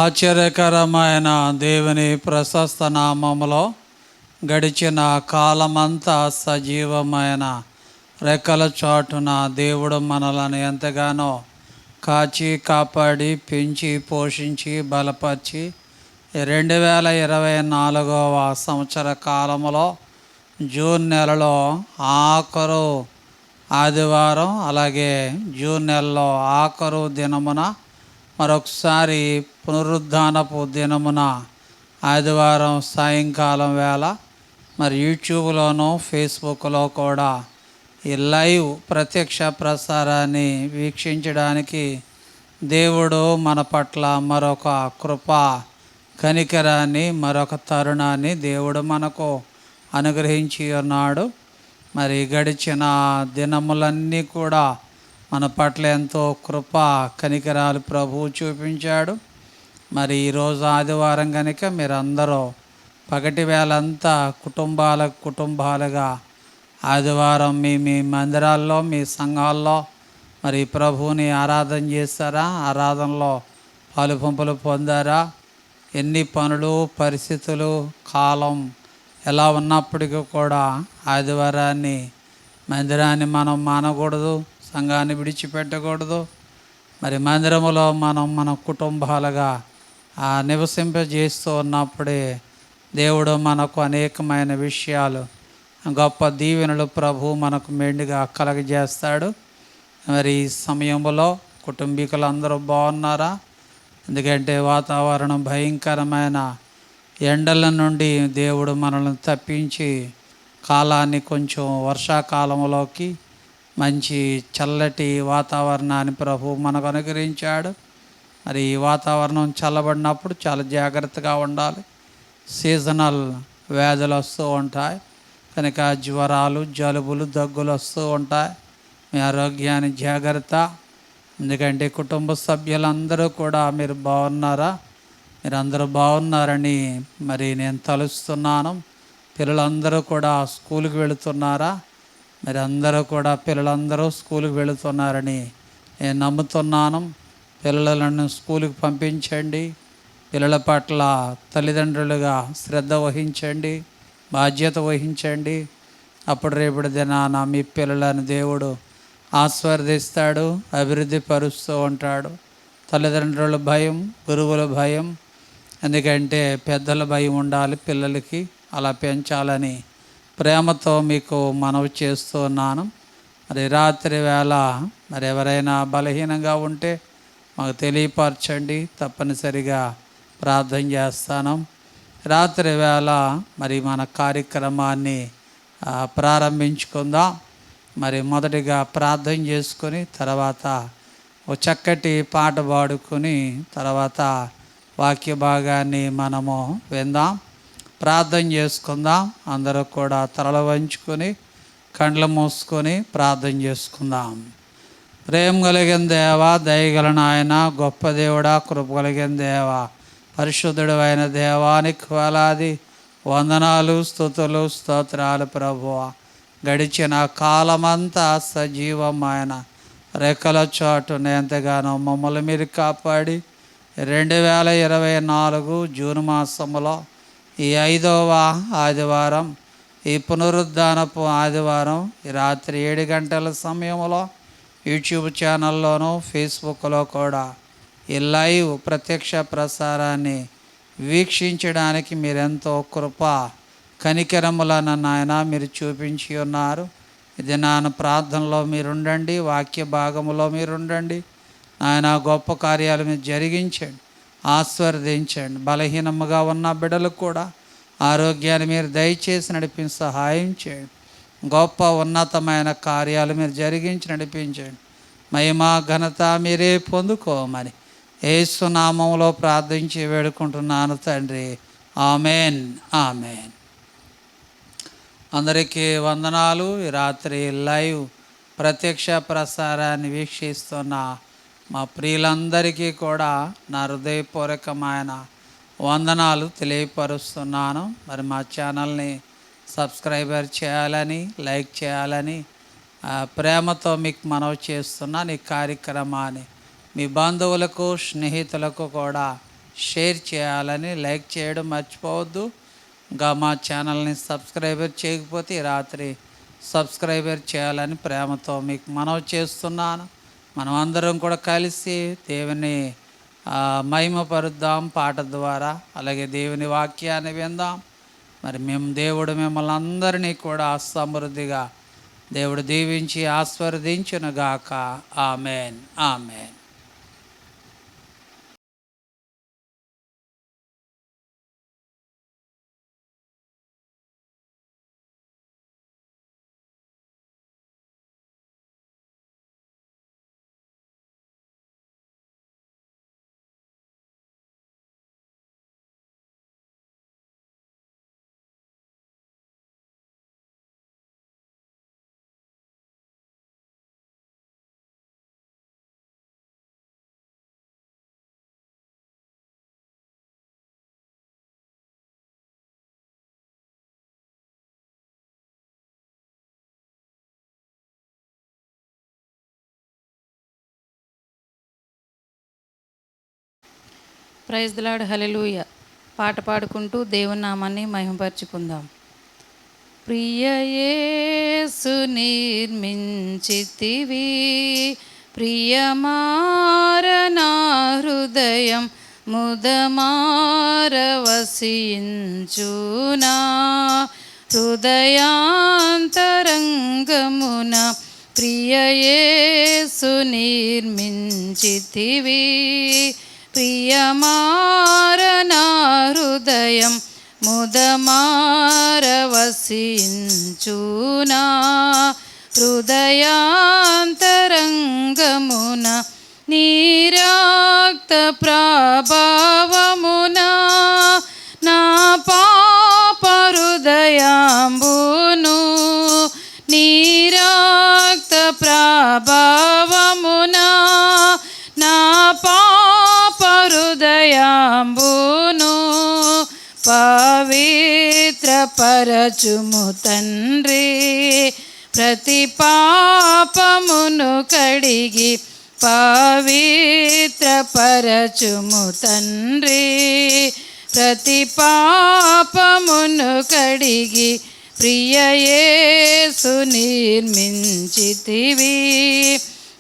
ఆశ్చర్యకరమైన దేవుని ప్రశస్త నామములో గడిచిన కాలమంతా సజీవమైన రెక్కల చాటున దేవుడు మనలను ఎంతగానో కాచి కాపాడి పెంచి పోషించి బలపరిచి 2024వ సంవత్సర కాలంలో జూన్ నెలలో ఆఖరు ఆదివారం, అలాగే జూన్ నెలలో ఆఖరు దినమున మరొకసారి పునరుద్ధానపు దినమున ఆదివారం సాయంకాలం వేళ మరి యూట్యూబ్లోను ఫేస్బుక్లో కూడా ఈ లైవ్ ప్రత్యక్ష ప్రసారాన్ని వీక్షించడానికి దేవుడు మన పట్ల మరొక కృప కనికరాన్ని మరొక తరుణాన్ని దేవుడు మనకు అనుగ్రహించి ఉన్నాడు. మరి గడిచిన దినములన్నీ కూడా మన పట్ల ఎంతో కృప కనికరాలు ప్రభువు చూపించాడు. మరి ఈరోజు ఆదివారం కనుక మీరందరూ పగటి వేళంతా కుటుంబాలుగా ఆదివారం మీ మందిరాల్లో మీ సంఘాల్లో మరి ప్రభువుని ఆరాధన చేస్తారా? ఆరాధనలో పాలుపంపులు పొందారా? ఎన్ని పనులు పరిస్థితులు కాలం ఎలా ఉన్నప్పటికీ కూడా ఆదివారాన్ని మందిరాన్ని మనం మానకూడదు, సంఘాన్ని విడిచిపెట్టకూడదు. మరి మందిరములో మన కుటుంబాలుగా నివసింపజేస్తూ ఉన్నప్పుడే దేవుడు మనకు అనేకమైన విషయాలు గొప్ప దీవెనలు ప్రభు మనకు మెండుగా కలగజేస్తాడు. మరి ఈ సమయంలో కుటుంబీకులందరూ బాగున్నారా? ఎందుకంటే వాతావరణం భయంకరమైన ఎండల నుండి దేవుడు మనల్ని తప్పించి కాలాన్ని కొంచెం వర్షాకాలంలోకి మంచి చల్లటి వాతావరణాన్ని ప్రభు మనకు అనుగ్రహించాడు. మరి ఈ వాతావరణం చల్లబడినప్పుడు చాలా జాగ్రత్తగా ఉండాలి. సీజనల్ వ్యాధులు వస్తూ ఉంటాయి కనుక జ్వరాలు, జలుబులు, దగ్గులు వస్తూ ఉంటాయి. మీ ఆరోగ్యాన్ని జాగ్రత్త. ఎందుకంటే కుటుంబ సభ్యులందరూ కూడా మీరు బాగున్నారా? మీరందరూ బాగున్నారని మరి నేను తలుస్తున్నాను. పిల్లలందరూ కూడా స్కూల్కి వెళుతున్నారా? మరి అందరూ కూడా పిల్లలందరూ స్కూల్కి వెళుతున్నారని నేను నమ్ముతున్నాను. పిల్లలను స్కూల్కి పంపించండి. పిల్లల పట్ల తల్లిదండ్రులుగా శ్రద్ధ వహించండి, బాధ్యత వహించండి. అప్పుడు రేపటి దినాన మీ పిల్లలను దేవుడు ఆశీర్వదిస్తాడు, అభివృద్ధి పరుస్తూ ఉంటాడు. తల్లిదండ్రుల భయం, గురువుల భయం, ఎందుకంటే పెద్దల భయం ఉండాలి పిల్లలకి. అలా పెంచాలని ప్రేమతో మీకు మనవి చేస్తున్నాను. మరి రాత్రి వేళ మరి ఎవరైనా బలహీనంగా ఉంటే మాకు తెలియపరచండి, తప్పనిసరిగా ప్రార్థన చేస్తాను. రాత్రి వేళ మరి మన కార్యక్రమాన్ని ప్రారంభించుకుందాం. మరి మొదటిగా ప్రార్థన చేసుకొని తర్వాత ఒక చక్కటి పాట పాడుకొని తర్వాత వాక్య భాగాన్ని మనము విందాం. ప్రార్థన చేసుకుందాం. అందరూ కూడా తలలు వంచుకొని కండ్లు మూసుకొని ప్రార్థన చేసుకుందాం. ప్రేమ కలిగిన దేవా, దయగల నాయన, గొప్ప దేవుడా, కృప కలిగిన దేవా, పరిశుద్ధుడు అయిన దేవానికి వేలాది వందనాలు, స్తుతులు, స్తోత్రాలు ప్రభువా. గడిచిన కాలమంతా సజీవమైన రెక్కల చాటున ఎంతగానో మమ్మల్ని మీరు కాపాడి 2024 జూన్ మాసంలో ఈ 5వ ఆదివారం, ఈ పునరుద్ధానపు ఆదివారం ఈ రాత్రి 7 గంటల సమయంలో యూట్యూబ్ ఛానల్లోనూ ఫేస్బుక్లో కూడా ఈ లైవ్ ప్రత్యక్ష ప్రసారాన్ని వీక్షించడానికి మీరెంతో కృప కనికరములను నాయన మీరు చూపించి ఉన్నారు. ఇది నాన్న ప్రార్థనలో మీరుండండి, వాక్య భాగంలో మీరుండండి నాయన. గొప్ప కార్యాలు మీరు జరిగించండి, ఆశీర్వదించండి. బలహీనముగా ఉన్న బిడ్డలకు కూడా ఆరోగ్యాన్ని మీరు దయచేసి నడిపించి సహాయం చేయండి. గొప్ప ఉన్నతమైన కార్యాలు మీరు జరిగించి నడిపించండి. మహిమ ఘనత మీరే పొందుకోమని యేసు నామములో ప్రార్థించి వేడుకుంటున్నాను తండ్రి. Amen, amen. అందరికీ వందనాలు. ఈ రాత్రి లైవ్ ప్రత్యక్ష ప్రసారాన్ని వీక్షిస్తున్న మా ప్రియులందరికీ కూడా నా హృదయపూర్వకమైన వందనాలు తెలియపరుస్తున్నాను. మరి మా ఛానల్ని సబ్స్క్రైబర్ చేయాలని, లైక్ చేయాలని ప్రేమతో మీకు మనవి చేస్తున్నాను. ఈ కార్యక్రమాన్ని మీ బంధువులకు, స్నేహితులకు కూడా షేర్ చేయాలని, లైక్ చేయడం మర్చిపోవద్దు. ఇంకా మా ఛానల్ని సబ్స్క్రైబర్ చేయకపోతే ఈ రాత్రి సబ్స్క్రైబర్ చేయాలని ప్రేమతో మీకు మనవి చేస్తున్నాను. మనం అందరం కూడా కలిసి దేవుని మహిమపరుద్దాం పాట ద్వారా, అలాగే దేవుని వాక్యాన్ని విందాం. మరి దేవుడు మిమ్మల్ని అందరినీ కూడా సమృద్ధిగా దేవుడు దీవించి ఆశీర్వదించునుగాక. Amen, amen. Praise the Lord, hallelujah. పాట పాడుకుంటూ దేవుని నామాన్ని మహిమపరచుకుందాం. ప్రియ యేసు నిర్మించితివి, ప్రియమార నా హృదయం ముదమార వసించునా, హృదయాంతరంగమున ప్రియ యేసు నిర్మించితివి, ప్రియమార నా హృదయం ముదమార వసించునా, హృదయాంతరంగమున నీ రక్త ప్రభావమున నా పాప హృదయాంబును, నీ రక్త ప్రభావమున నా పాప హృదయాంబును పవిత్ర పరచుము తండ్రి, ప్రతి పాపమును కడిగి పవిత్ర పరచుము తండ్రి, ప్రతి పాపమును కడిగి ప్రియ యేసు నిర్మించితివి,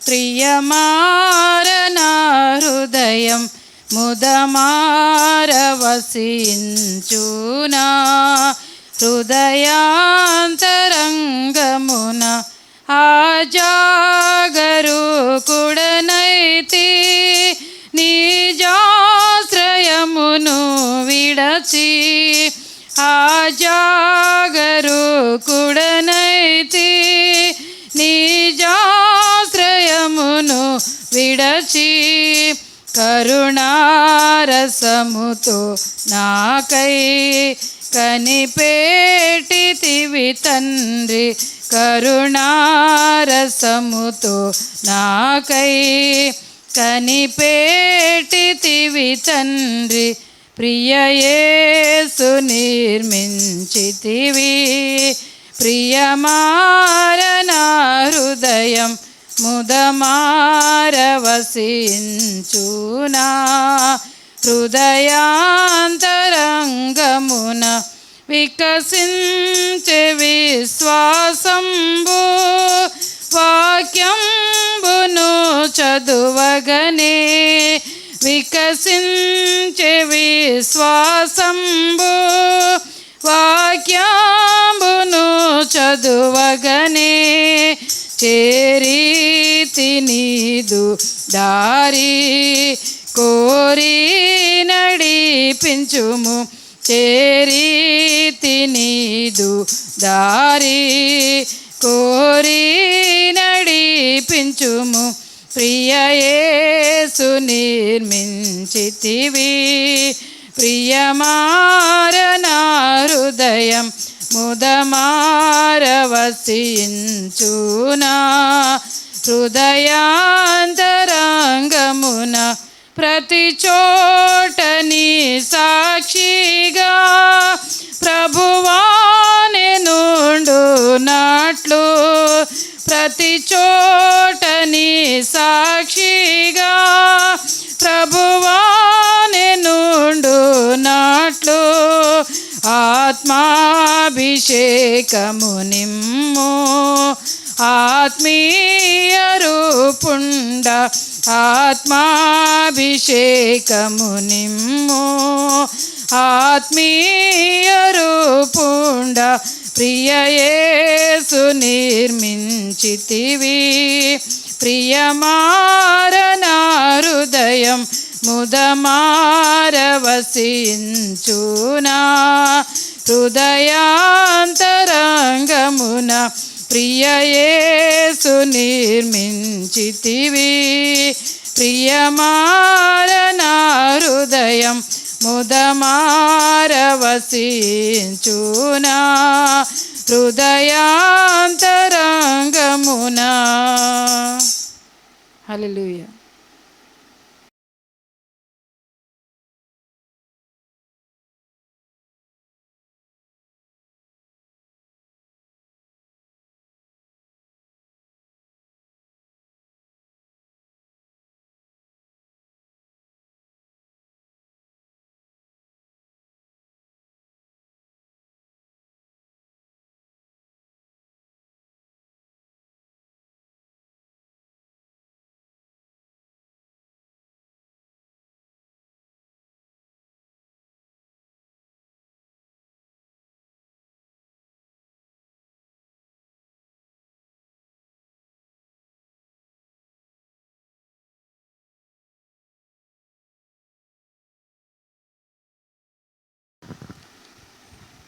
ప్రియమార నా హృదయం ముదమార వసించునా, హృదయాంతరంగమున ఆజాగరూకుడనైతి, నిజాశ్రయమును విడచి ఆజాగరూకుడనైతి, నిజాశ్రయమును విడచి కరుణారసముతో నాకై కనిపెట్టితివి తండ్రి, కరుణారసముతో నాకై కనిపెట్టితివి తండ్రి, ప్రియ యేసు నిర్మించితివి, ప్రియమార నా హృదయం ముదమార వసించునా, హృదయాంతరంగమున వికసించే విశ్వాసంబు, వాక్యంబును చదువగనే వికసించే విశ్వాసంబు, వాక్యంబును చదువగనే చేరీతి నీదు దారి కోరి నడిపించుము, చేరీతి నీదు దారి కోరి నడిపించుము, ప్రియ యేసు నిర్మించితివి, ప్రియమార నా హృదయం ముదమార వసించునా, హృదయాంతరంగమున ప్రతి చోట నీ సాక్షిగా ప్రభువా నేనుండునట్లు, ప్రతి చోట నీ సాక్షిగా ప్రభువా నేనుండునట్లు, ఆత్మాభిషేకము నిమ్ము ఆత్మీయ రూపుండ ఆత్మాభిషేకము నిమ్ము ఆత్మీయ రూపుండ ప్రియ యేసు నిర్మించితివి ప్రియమారన హృదయం ముదమారవసించునా హృదయాంతరంగమున ప్రియ యేసు నిర్మించితివి ప్రియమారన హృదయం ముదమారవసించునా హృదయాంతరంగమున. హల్లెలూయా.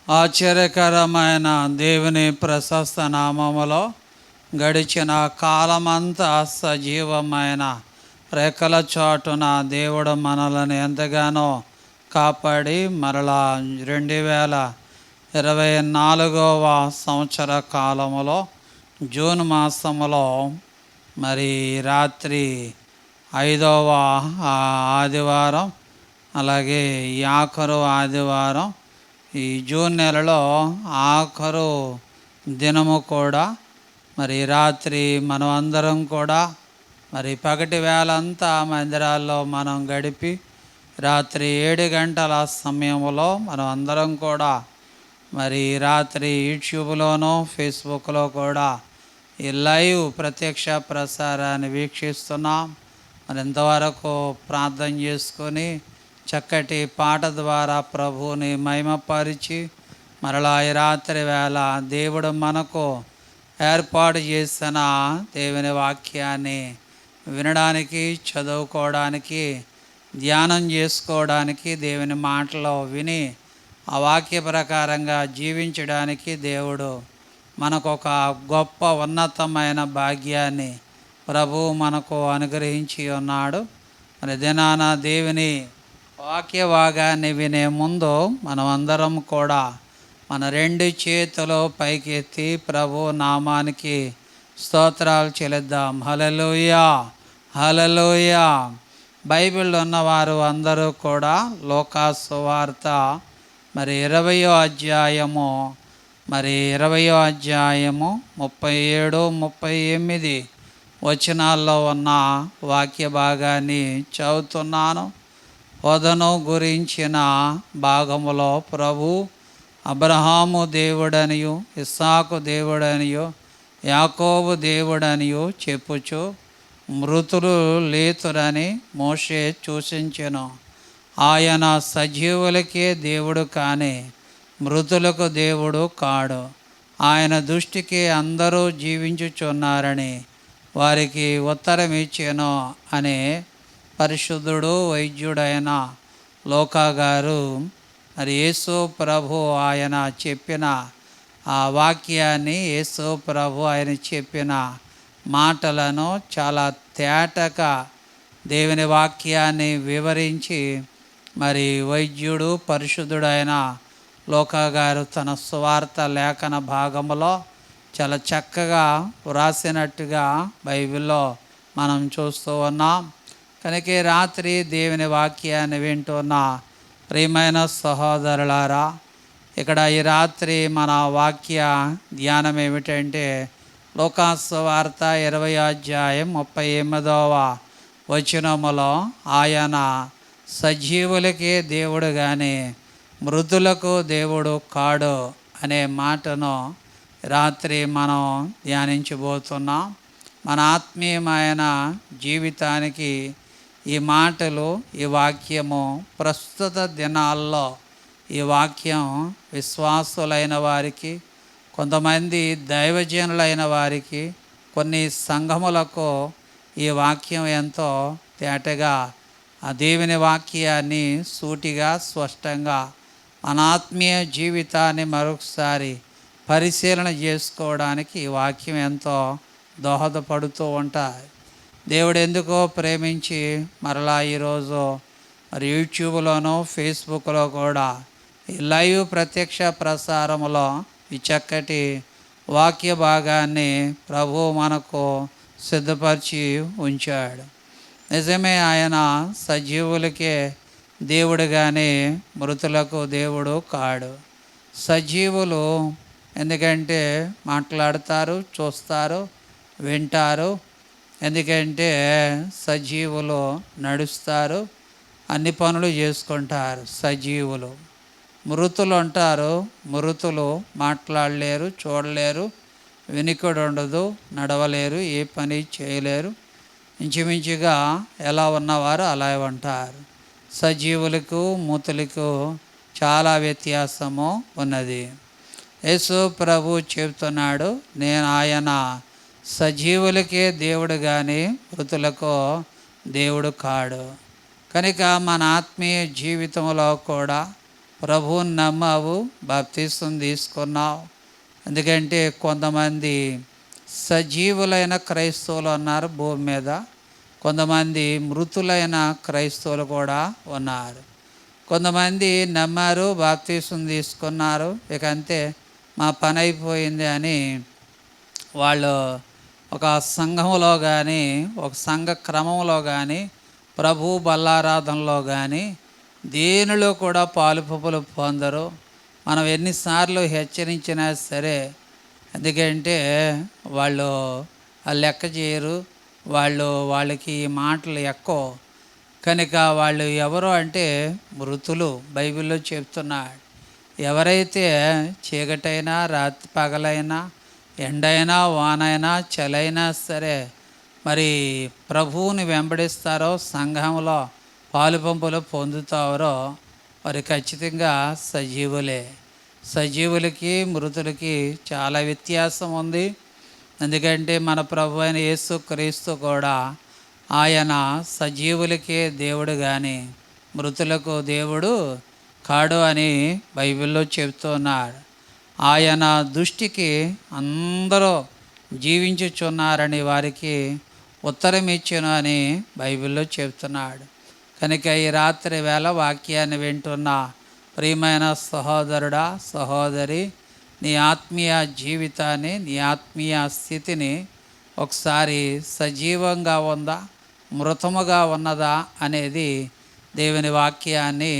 ఆశ్చర్యకరమైన దేవుని ప్రశస్త నామములో గడిచిన కాలమంతా సజీవమైన రెక్కల చాటున దేవుడు మనలను ఎంతగానో కాపాడి మరలా 2024వ సంవత్సర కాలములో జూన్ మాసములో మరి రాత్రి 5వ ఆదివారం అలాగే ఈ ఆఖరు ఆదివారం ఈ జూన్ నెలలో ఆఖరు దినము కూడా మరి రాత్రి మనం అందరం కూడా మరి పగటి వేళంతా మందిరాల్లో మనం గడిపి రాత్రి 7 గంటల సమయంలో మనం అందరం కూడా మరి రాత్రి యూట్యూబ్లోనూ ఫేస్బుక్లో కూడా ఈ లైవ్ ప్రత్యక్ష ప్రసారాన్ని వీక్షిస్తున్నాం. మరి ఇంతవరకు ప్రార్థన చేసుకొని చక్కటి పాట ద్వారా ప్రభువుని మహిమపరిచి మరలా ఈ రాత్రి వేళ దేవుడు మనకు ఏర్పాటు చేసిన దేవుని వాక్యాన్ని వినడానికి చదువుకోవడానికి ధ్యానం చేసుకోవడానికి దేవుని మాటలో విని ఆ వాక్య ప్రకారంగా జీవించడానికి దేవుడు మనకు ఒక గొప్ప ఉన్నతమైన భాగ్యాన్ని ప్రభువు మనకు అనుగ్రహించి ఉన్నాడు. మరి దినాన దేవుని వాక్య భాగాన్ని వినే ముందు మనం అందరం కూడా మన 2 చేతులు పైకెత్తి ప్రభు నామానికి స్తోత్రాలు చెల్లిద్దాం. హల్లెలూయా, హల్లెలూయా. బైబిల్లో ఉన్నవారు అందరూ కూడా లూకా సువార్త మరి 20వ అధ్యాయము 37, 38 వచనాల్లో ఉన్న వాక్య భాగాన్ని చదువుతున్నాను. వధను గురించిన భాగములో ప్రభు అబ్రహాము దేవుడనియు ఇస్సాకు దేవుడనియు యాకోబు దేవుడనియు చెప్పుచు మృతులు లేతురని మోషే సూచించెను. ఆయన సజీవులకే దేవుడు కానీ మృతులకు దేవుడు కాడు. ఆయన దృష్టికి అందరూ జీవించుచున్నారని వారికి ఉత్తరం ఇచ్చెను అనే పరిశుద్ధుడు వైద్యుడైన లోకా గారు మరి యేసు ప్రభు ఆయన చెప్పిన ఆ వాక్యాన్ని యేసు ప్రభు ఆయన చెప్పిన మాటలను చాలా తేటగా దేవుని వాక్యాన్ని వివరించి మరి వైద్యుడు పరిశుద్ధుడైన లోకా గారు తన సువార్త లేఖన భాగంలో చాలా చక్కగా వ్రాసినట్టుగా బైబిల్లో మనం చూస్తూ ఉన్నాం. కనుక రాత్రి దేవుని వాక్యాన్ని వింటున్న ప్రియమైన సహోదరులారా, ఇక్కడ ఈ రాత్రి మన వాక్య ధ్యానం ఏమిటంటే లూకా సువార్త 20వ అధ్యాయం 38వ వచనములో ఆయన సజీవులకే దేవుడు కానీ మృతులకు దేవుడు కాడు అనే మాటను రాత్రి మనం ధ్యానించబోతున్నాం. మన ఆత్మీయమైన జీవితానికి ఈ మాటలు, ఈ వాక్యము ప్రస్తుత దినాల్లో ఈ వాక్యం విశ్వాసులైన వారికి, కొంతమంది దైవజనులైన వారికి, కొన్ని సంఘములకు ఈ వాక్యం ఎంతో తేటగా ఆ దేవుని వాక్యాన్ని సూటిగా స్పష్టంగా మన ఆత్మీయ జీవితాన్ని మరొకసారి పరిశీలన చేసుకోవడానికి ఈ వాక్యం ఎంతో దోహదపడుతూ ఉంటాయి. దేవుడు ఎందుకో ప్రేమించి మరలా ఈరోజు మరి యూట్యూబ్లోనూ ఫేస్బుక్లో కూడా ఈ లైవ్ ప్రత్యక్ష ప్రసారములో ఈ చక్కటి వాక్య భాగాన్ని ప్రభువు మనకు సిద్ధపరిచి ఉంచాడు. నిజమే, ఆయన సజీవులకే దేవుడు కానీ మృతులకు దేవుడు కాడు. సజీవులు ఎందుకంటే మాట్లాడతారు, చూస్తారు, వింటారు. ఎందుకంటే సజీవులు నడుస్తారు, అన్ని పనులు చేసుకుంటారు సజీవులు. మృతులు అంటారు, మృతులు మాట్లాడలేరు, చూడలేరు, వినికిడి ఉండదు, నడవలేరు, ఏ పని చేయలేరు. ఇంచుమించుగా ఎలా ఉన్నవారు అలా ఉంటారు. సజీవులకు మృతులకు చాలా వ్యత్యాసము ఉన్నది. యేసు ప్రభు చెబుతున్నాడు, నేను ఆయన సజీవులకే దేవుడు కానీ మృతులకు దేవుడు కాడు. కనుక మన ఆత్మీయ జీవితంలో కూడా ప్రభువుని నమ్మావు, బాప్తిసం తీసుకున్నావు. ఎందుకంటే కొంతమంది సజీవులైన క్రైస్తవులు ఉన్నారు భూమి మీద, కొంతమంది మృతులైన క్రైస్తవులు కూడా ఉన్నారు. కొంతమంది నమ్మారు, బాప్తిసం తీసుకున్నారు, ఇక అంతే మా పని అయిపోయింది అని వాళ్ళు ఒక సంఘంలో కానీ, ఒక సంఘ క్రమంలో కానీ, ప్రభు బల్లారాధనలో కానీ దేనిలో కూడా పాలుపొప్పులు పొందరు. మనం ఎన్నిసార్లు హెచ్చరించినా సరే, ఎందుకంటే వాళ్ళు లెక్క చేయరు, వాళ్ళకి ఈ మాటలు ఎక్కువ. కనుక వాళ్ళు ఎవరు అంటే మృతులు. బైబిల్లో చెప్తున్నాడు, ఎవరైతే చీకటైనా రాత్రి పగలైనా ఎండైనా వానైనా చలైనా సరే మరి ప్రభువుని వెంబడిస్తారో, సంఘంలో పాలుపంపులు పొందుతారో మరి ఖచ్చితంగా సజీవులే. సజీవులకి మృతులకి చాలా వ్యత్యాసం ఉంది. ఎందుకంటే మన ప్రభు అయిన యేసుక్రీస్తు కూడా ఆయన సజీవులకే దేవుడు కానీ మృతులకు దేవుడు కాడు అని బైబిల్లో చెబుతున్నాడు. ఆయన దృష్టికి అందరూ జీవించుచున్నారని వారికి ఉత్తరం ఇచ్చును అని బైబిల్లో చెబుతున్నాడు. కనుక ఈ రాత్రి వేళ వాక్యాన్ని వింటున్న ప్రియమైన సహోదరుడా, సహోదరి, నీ ఆత్మీయ జీవితాన్ని, నీ ఆత్మీయ స్థితిని ఒకసారి సజీవంగా ఉందా, మృతముగా ఉన్నదా అనేది దేవుని వాక్యాన్ని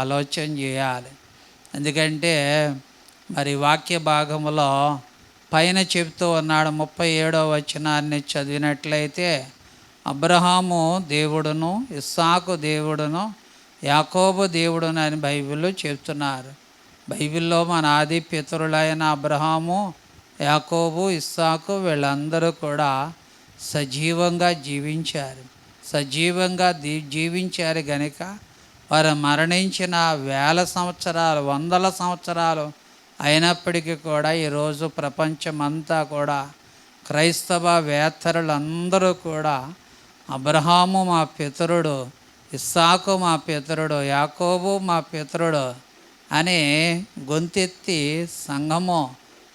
ఆలోచన చేయాలి. ఎందుకంటే మరి వాక్య భాగంలో పైన చెబుతూ ఉన్నాడు, 37వ వచనాన్ని చదివినట్లయితే, అబ్రహాము దేవుడును, ఇస్సాకు దేవుడును, యాకోబు దేవుడును అని బైబిల్లో చెప్తున్నారు. బైబిల్లో మన ఆది పితరులైన అబ్రహాము, యాకోబు, ఇస్సాకు వీళ్ళందరూ కూడా సజీవంగా జీవించారు. సజీవంగా జీవించారు గనుక వారు మరణించిన వేల సంవత్సరాలు, వందల సంవత్సరాలు అయినప్పటికీ కూడా ఈరోజు ప్రపంచమంతా కూడా క్రైస్తవ వేత్తరులందరూ కూడా అబ్రహాము మా పితరుడు, ఇస్సాకు మా పితరుడు, యాకోబు మా పితరుడు అని గొంతెత్తి సంఘము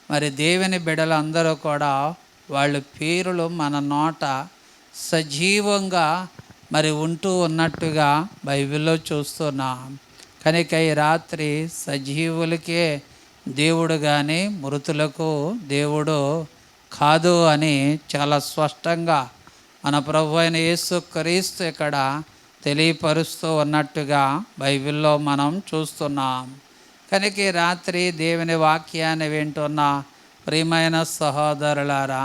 మరి దేవుని బిడ్డలందరూ కూడా వాళ్ళ పేరులు మన నోట సజీవంగా మరి ఉంటూ ఉన్నట్టుగా బైబిల్లో చూస్తున్నాం. కనుక ఈ రాత్రి సజీవులకే దేవుడు కానీ మృతులకు దేవుడు కాదు అని చాలా స్పష్టంగా మన ప్రభు అయిన యేసుక్రీస్తు ఇక్కడ తెలియపరుస్తూ ఉన్నట్టుగా బైబిల్లో మనం చూస్తున్నాం. కనుక ఈ రాత్రి దేవుని వాక్యాన్ని వింటున్న ప్రియమైన సహోదరులారా,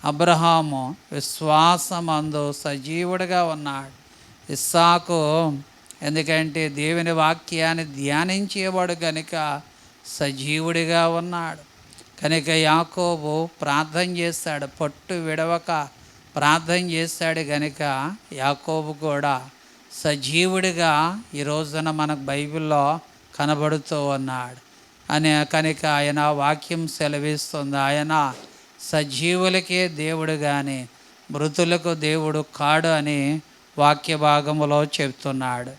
అబ్రహాము విశ్వాసమందు సజీవుడిగా ఉన్నాడు. ఇస్సాకు ఎందుకంటే దేవుని వాక్యాన్ని ధ్యానించేవాడు కనుక సజీవుడిగా ఉన్నాడు. కనుక యాకోబు ప్రార్థన చేస్తాడు, పట్టు విడవక ప్రార్థన చేస్తాడు కనుక యాకోబు కూడా సజీవుడిగా ఈ రోజున మనకు బైబిల్లో కనబడుతూ ఉన్నాడు కనుక ఆయన వాక్యం సెలవిస్తుంది, ఆయన సజీవులకే దేవుడు కానీ మృతులకు దేవుడు కాడు అని వాక్య భాగములో చెప్తున్నాడు.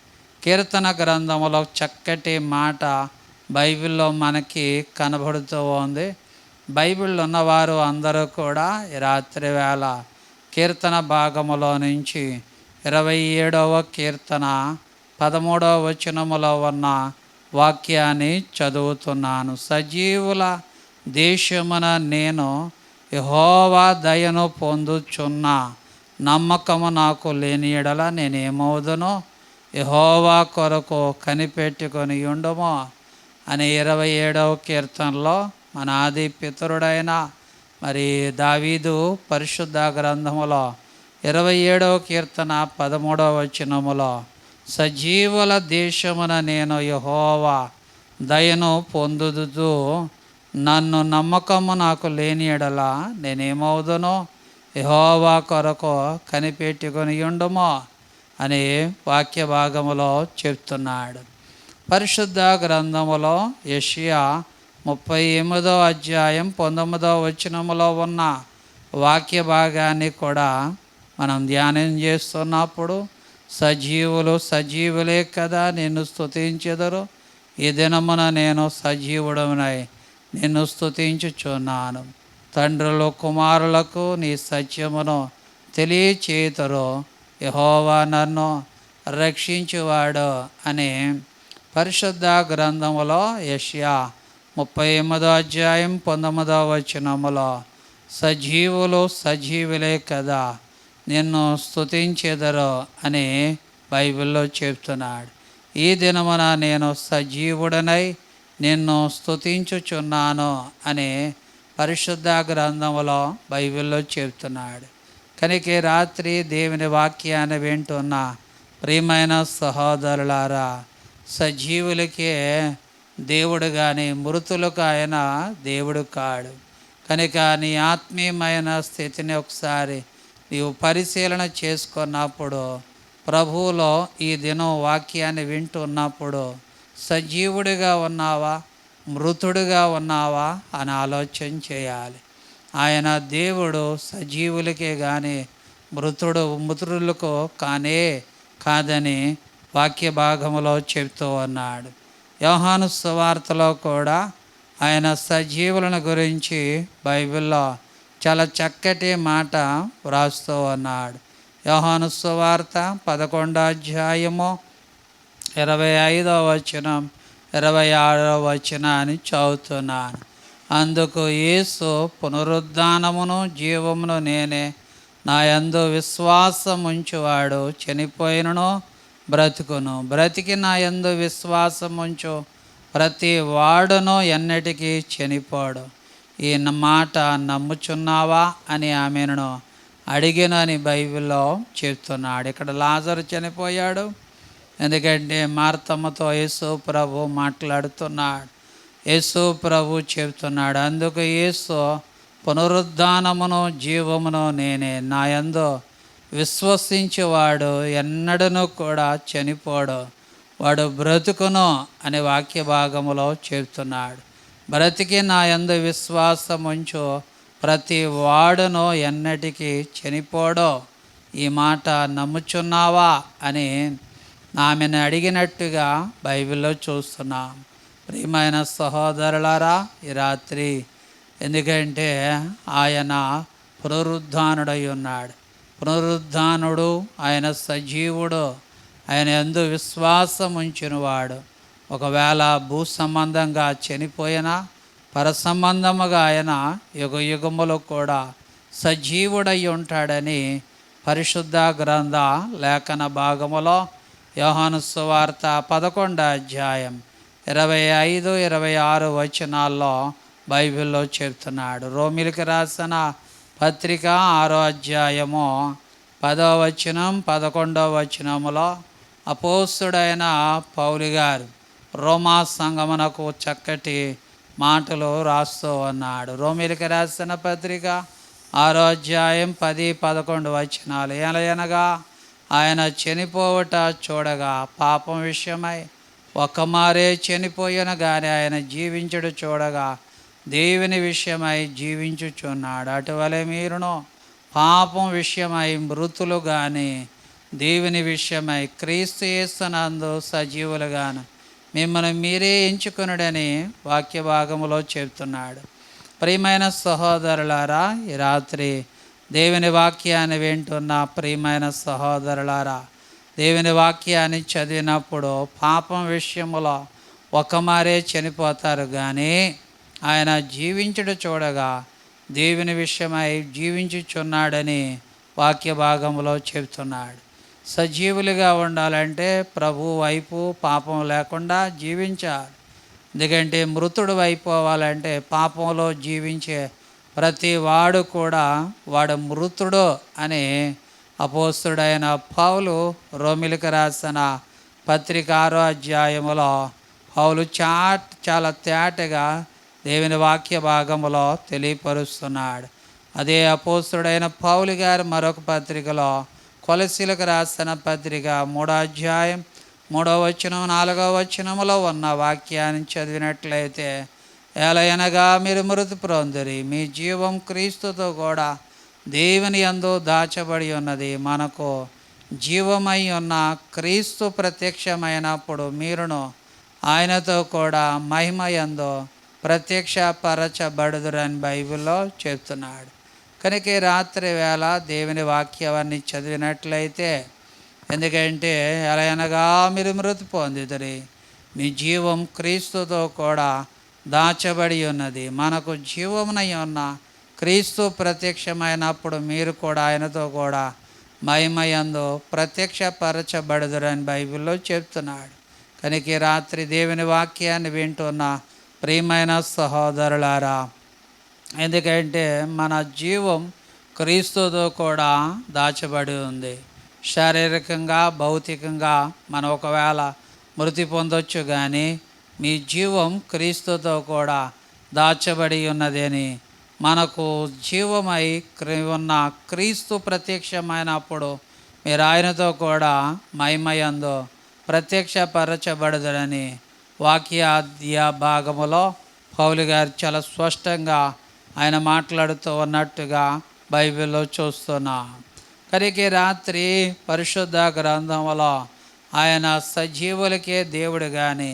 కీర్తన గ్రంథములో చక్కటి మాట బైబిల్లో మనకి కనబడుతూ ఉంది. బైబిల్ ఉన్నవారు అందరూ కూడా ఈ రాత్రి వేళ కీర్తన భాగములో నుంచి 27వ కీర్తన 13వ వచనములో ఉన్న వాక్యాన్ని చదువుతున్నాను. సజీవుల దేశమున నేను యెహోవా దయను పొందుచున్న నమ్మకము నాకు లేని ఎడల నేనేమవుదునో, యెహోవా కొరకు కనిపెట్టుకొని ఉండుమో అని 27వ కీర్తనలో మన ఆది పితరుడైన మరి దావీదు పరిశుద్ధ గ్రంథములో 27వ కీర్తన 13వ వచనములో సజీవుల దేశమున నేను యెహోవా దయను పొందుదు, నన్ను నమ్మకము నాకు లేని ఎడల నేనేమవుదునో, యెహోవా కొరకు కనిపెట్టుకొని ఉండుమో అని వాక్య భాగములో చెప్తున్నాడు. పరిశుద్ధ గ్రంథములో యెషయా 38వ అధ్యాయం 19వ వచనములో ఉన్న వాక్య భాగాన్ని కూడా మనం ధ్యానం చేస్తున్నప్పుడు సజీవులు సజీవులే కదా నిన్ను స్తుతించెదరు, ఈ దినమున నేను సజీవుడమునై నిన్ను స్తుతించుచున్నాను. తండ్రులు కుమారులకు నీ సత్యమును తెలియచేతురు, యెహోవా నన్ను రక్షించువాడు అని పరిశుద్ధ గ్రంథములో యెషయా 38వ అధ్యాయం 19వ వచనములో సజీవులు సజీవులే కదా నిన్ను స్తుతించెదరు అని బైబిల్లో చెప్తున్నాడు. ఈ దినమున నేను సజీవుడనై నిన్ను స్తుతించుచున్నాను అని పరిశుద్ధ గ్రంథములో బైబిల్లో చెప్తున్నాడు. కనుక రాత్రి దేవుని వాక్యాన్ని వింటున్న ప్రియమైన సహోదరులారా, సజీవులకే దేవుడు కానీ మృతులకు ఆయన దేవుడు కాడు. కనుక నీ ఆత్మీయమైన స్థితిని ఒకసారి నీవు పరిశీలన చేసుకున్నప్పుడు, ప్రభువులో ఈ దినం వాక్యాన్ని వింటున్నప్పుడు సజీవుడిగా ఉన్నావా మృతుడుగా ఉన్నావా అని ఆలోచన చేయాలి. ఆయన దేవుడు సజీవులకే కానీ మృతులకు కానే కాదని వాక్య భాగములో చెప్తూ ఉన్నాడు. యోహాను సువార్తలో కూడా ఆయన సజీవులను గురించి బైబిల్లో చాలా చక్కటి మాట వ్రాస్తూ ఉన్నాడు. యోహాను సువార్త 11వ అధ్యాయము 25వ వచనం 26వ వచనాన్ని చదువుతున్నాను. అందుకు యేసు, పునరుద్ధానమును జీవమును నేనే, నా యందు విశ్వాసముంచువాడు చనిపోయినను బ్రతుకును, బ్రతికి నా యందు విశ్వాసముంచు ప్రతి వాడును ఎన్నటికీ చనిపోడు. ఈ మాట నమ్ముచున్నావా అని ఆమెను అడిగినని బైబిల్లో చెప్తున్నాడు. ఇక్కడ లాజరు చనిపోయాడు, ఎందుకంటే మార్తమ్మతో యేసు ప్రభు మాట్లాడుతున్నాడు. యేసు ప్రభు చెప్తున్నాడు, అందుకు యేసు, పునరుద్ధానమును జీవమును నేనే, నా యందు విశ్వసించేవాడు ఎన్నడను కూడా చనిపోడు, వాడు బ్రతుకును అని వాక్య భాగములో చెప్తున్నాడు. బ్రతికి నా యందు విశ్వాసముంచు ప్రతి వాడును ఎన్నటికీ చనిపోడో, ఈ మాట నమ్ముచున్నావా అని ఆమెను అడిగినట్టుగా బైబిల్లో చూస్తున్నాం. ప్రియమైన సహోదరులారా, ఈ రాత్రి ఎందుకంటే ఆయన పునరుద్ధానుడై ఉన్నాడు. పునరుద్ధానుడు, ఆయన సజీవుడు, ఆయన యందు విశ్వాసం ఉంచినవాడు. ఒకవేళ భూ సంబంధంగా చనిపోయినా పరసంబంధముగా ఆయన యుగ యుగములో కూడా సజీవుడై ఉంటాడని పరిశుద్ధ గ్రంథ లేఖన భాగములో యోహాను సువార్త 11వ అధ్యాయం 25, 26 వచనాల్లో బైబిల్లో చెప్తున్నాడు. రోమిలికి రాసిన పత్రిక 6వ అధ్యాయము 10వ వచనం 11వ వచనములో అపోస్తుడైన పౌలు గారు రోమా సంగమునకు చక్కటి మాటలు రాస్తూ ఉన్నాడు. రోమిలికి రాసిన పత్రిక 6వ అధ్యాయం 10-11 వచనాలు. ఎలయనగా ఆయన చనిపోవట చూడగా పాపం విషయమై ఒక్కమారే చనిపోయిన గాని ఆయన జీవించుడు చూడగా దేవుని విషయమై జీవించుచున్నాడు. అటువలే మీరును పాపం విషయమై మృతులు కానీ దేవుని విషయమై క్రీస్తు యేసునందు సజీవులుగాను మిమ్మల్ని మీరే ఎంచుకొనుడని వాక్య భాగములో చెబుతున్నాడు. ప్రియమైన సహోదరులారా, ఈ రాత్రి దేవుని వాక్యాన్ని వింటున్న ప్రియమైన సహోదరులారా, దేవుని వాక్యాన్ని చదివినప్పుడు పాపం విషయములో ఒకమారే చనిపోతారు కానీ ఆయన జీవించుడు చూడగా దేవుని విషయమై జీవించుచున్నాడని వాక్య భాగంలో చెబుతున్నాడు. సజీవులుగా ఉండాలంటే ప్రభు వైపు పాపం లేకుండా జీవించాలి. ఎందుకంటే మృతుడు అయిపోవాలంటే పాపంలో జీవించే ప్రతి వాడు కూడా వాడు మృతుడు అని అపోస్తుడైన పౌలు రోమిలికి రాసిన పత్రిక 6వ అధ్యాయములో పౌలు చాలా తేటగా దేవుని వాక్య భాగములో తెలియపరుస్తున్నాడు. అదే అపోస్తుడైన పౌలు గారు మరొక పత్రికలో కొలసీలకు రాసిన పత్రిక 3వ అధ్యాయం 3వ వచనం 4వ వచనములో ఉన్న వాక్యాన్ని చదివినట్లయితే, ఎలయనగా మీరు మృతి పొందిరి, మీ జీవం క్రీస్తుతో కూడా దేవుని యందు దాచబడి ఉన్నది. మనకు జీవమై ఉన్న క్రీస్తు ప్రత్యక్షమైనప్పుడు మీరును ఆయనతో కూడా మహిమ యందు ప్రత్యక్షపరచబడుదురని బైబిల్లో చెప్తున్నాడు. కనుక రాత్రి వేళ దేవుని వాక్యాన్ని చదివినట్లయితే, ఎందుకంటే ఎలయనగా మీరు మృతి పొందిదురి, మీ జీవం క్రీస్తుతో కూడా దాచబడి ఉన్నది. మనకు జీవమునై ఉన్న క్రీస్తు ప్రత్యక్షమైనప్పుడు మీరు కూడా ఆయనతో కూడా మహిమయందు ప్రత్యక్షపరచబడుదురని బైబిల్లో చెప్తున్నాడు. కనుక రాత్రి దేవుని వాక్యాన్ని వింటున్న ప్రియమైన సహోదరులారా, ఎందుకంటే మన జీవం క్రీస్తుతో కూడా దాచబడి ఉంది. శారీరకంగా భౌతికంగా మనం ఒకవేళ మృతి పొందొచ్చు కానీ మీ జీవం క్రీస్తుతో కూడా దాచబడి ఉన్నదని, మనకు జీవమై ఉన్న క్రీస్తు ప్రత్యక్షమైనప్పుడు మీరు ఆయనతో కూడా మహిమయందు ప్రత్యక్షపరచబడదని వాక్యాద్య భాగములో పౌలు గారు చాలా స్పష్టంగా ఆయన మాట్లాడుతూ ఉన్నట్టుగా బైబిల్లో చూస్తున్నాం. కనుక రాత్రి పరిశుద్ధ గ్రంథంలో ఆయన సజీవులకే దేవుడు కానీ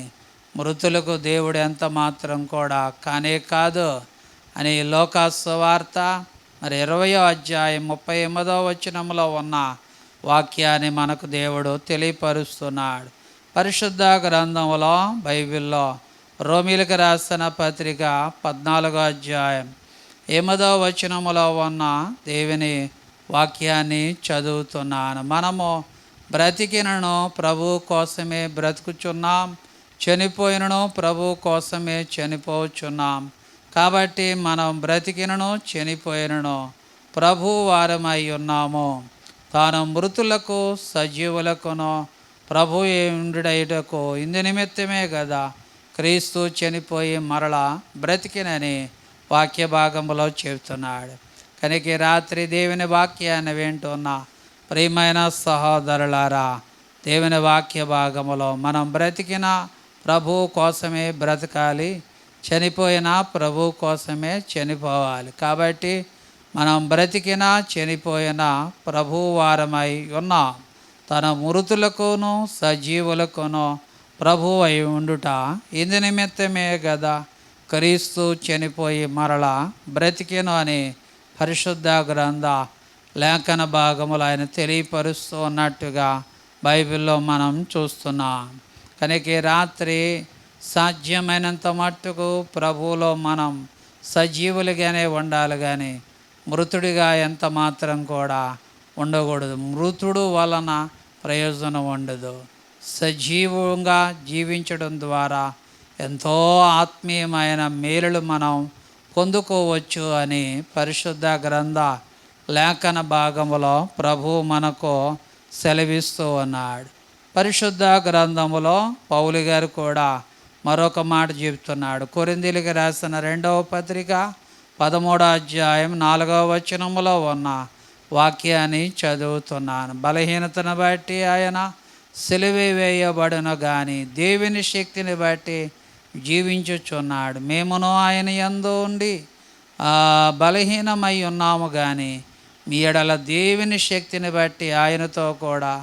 మృతులకు దేవుడు ఎంత మాత్రం కూడా కానే కాదు అని లోకా సువార్త 20వ అధ్యాయం 38వ వచనంలో ఉన్న వాక్యాన్ని మనకు దేవుడు తెలియపరుస్తున్నాడు. పరిశుద్ధ గ్రంథంలో బైబిల్లో రోమిలికి రాసిన పత్రిక 14వ అధ్యాయం 8వ వచనములో ఉన్న దేవుని వాక్యాన్ని చదువుతున్నాను. మనము బ్రతికినను ప్రభు కోసమే బ్రతుకుచున్నాం, చనిపోయినను ప్రభు కోసమే చనిపోచున్నాం. కాబట్టి మనం బ్రతికినను చనిపోయినను ప్రభు వారమై ఉన్నాము. తాను మృతులకు సజీవులకును ప్రభు ఉండుటకు ఇందు నిమిత్తమే కదా క్రీస్తు చనిపోయి మరలా బ్రతికినని వాక్య భాగంలో చెబుతున్నాడు. కనుక రాత్రి దేవుని వాక్యాన్ని వింటున్న ప్రియమైన సహోదరులారా, దేవుని వాక్య భాగములో మనం బ్రతికిన ప్రభు కోసమే బ్రతకాలి, చనిపోయినా ప్రభు కోసమే చనిపోవాలి. కాబట్టి మనం బ్రతికినా చనిపోయినా ప్రభు వారమై ఉన్నాం. తన మృతులకును సజీవులకును ప్రభు అయి ఉండుట ఇందు నిమిత్తమే కదా క్రీస్తు చనిపోయి మరలా బ్రతికెను అని పరిశుద్ధ గ్రంథ లేఖన భాగములు ఆయన తెలియపరుస్తూ ఉన్నట్టుగా బైబిల్లో మనం చూస్తున్నాం. కనుక రాత్రి సాధ్యమైనంత మట్టుకు ప్రభువులో మనం సజీవులుగానే ఉండాలి కానీ మృతుడిగా ఎంత మాత్రం కూడా ఉండకూడదు. మృతుడు వలన ప్రయోజనం ఉండదు. సజీవంగా జీవించడం ద్వారా ఎంతో ఆత్మీయమైన మేలులు మనం పొందుకోవచ్చు అని పరిశుద్ధ గ్రంథ లేఖన భాగములో ప్రభువు మనకు సెలవిస్తూ ఉన్నాడు. పరిశుద్ధ గ్రంథములో పౌలు గారు కూడా మరొక మాట చెబుతున్నాడు. కొరింథీయులకు రాసిన 2వ పత్రిక 13వ అధ్యాయం 4వ వచనములో ఉన్న వాక్యాన్ని చదువుతున్నాను. బలహీనతను బట్టి ఆయన సిలువ వేయబడును గాని దేవుని శక్తిని బట్టి జీవించుచున్నాడు. మేమును ఆయన యందు ఉండి బలహీనమై ఉన్నాము కానీ మీ ఎడల దేవుని శక్తిని బట్టి ఆయనతో కూడా